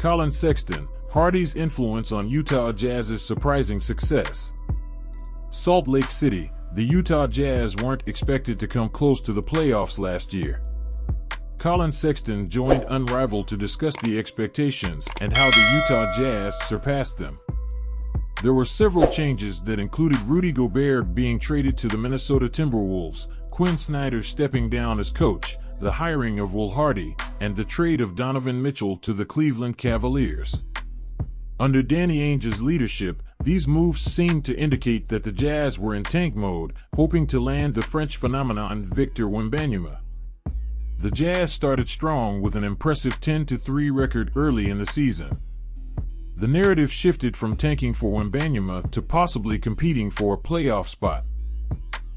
Collin Sexton, Hardy's influence on Utah Jazz's surprising success. Salt Lake City, the Utah Jazz weren't expected to come close to the playoffs last year. Collin Sexton joined Unrivaled to discuss the expectations and how the Utah Jazz surpassed them. There were several changes that included Rudy Gobert being traded to the Minnesota Timberwolves, Quinn Snyder stepping down as coach, the hiring of Will Hardy, and the trade of Donovan Mitchell to the Cleveland Cavaliers. Under Danny Ainge's leadership, these moves seemed to indicate that the Jazz were in tank mode, hoping to land the French phenomenon Victor Wembanyama. The Jazz started strong with an impressive 10-3 record early in the season. The narrative shifted from tanking for Wembanyama to possibly competing for a playoff spot.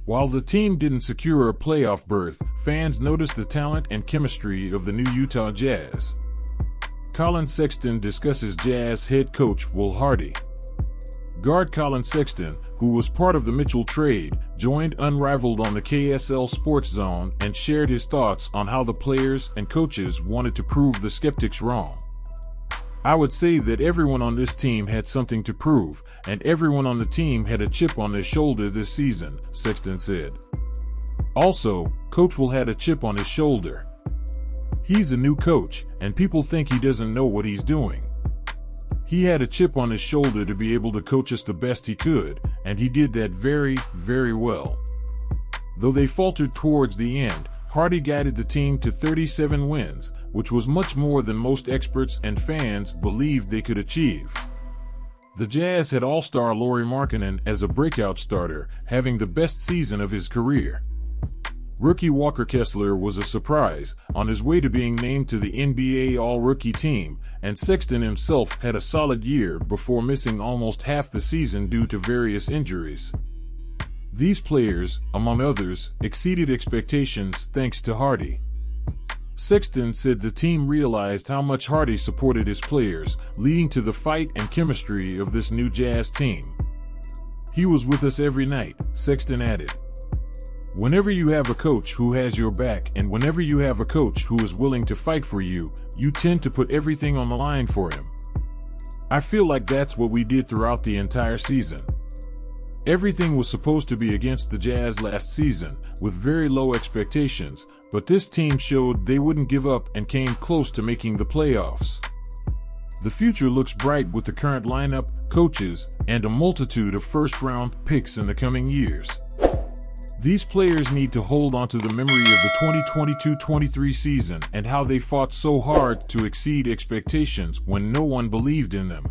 While the team didn't secure a playoff berth, fans noticed the talent and chemistry of the new Utah Jazz. Collin Sexton discusses Jazz head coach Will Hardy. Guard Collin Sexton, who was part of the Mitchell trade, joined Unrivaled on the KSL Sports Zone and shared his thoughts on how the players and coaches wanted to prove the skeptics wrong. "I would say that everyone on this team had something to prove, and everyone on the team had a chip on their shoulder this season," Sexton said. Also, Coach Will had a chip on his shoulder. "He's a new coach, and people think he doesn't know what he's doing. He had a chip on his shoulder to be able to coach us the best he could, and he did that very, very well." Though they faltered towards the end, Hardy guided the team to 37 wins, which was much more than most experts and fans believed they could achieve. The Jazz had All-Star Lauri Markkanen as a breakout starter, having the best season of his career. Rookie Walker Kessler was a surprise, on his way to being named to the NBA All-Rookie team, and Sexton himself had a solid year before missing almost half the season due to various injuries. These players, among others, exceeded expectations thanks to Hardy. Sexton said the team realized how much Hardy supported his players, leading to the fight and chemistry of this new Jazz team. "He was with us every night," Sexton added. "Whenever you have a coach who has your back and whenever you have a coach who is willing to fight for you, you tend to put everything on the line for him. I feel like that's what we did throughout the entire season. Everything was supposed to be against the Jazz last season, with very low expectations, but this team showed they wouldn't give up and came close to making the playoffs. The future looks bright with the current lineup, coaches, and a multitude of first-round picks in the coming years. These players need to hold onto the memory of the 2022-23 season and how they fought so hard to exceed expectations when no one believed in them.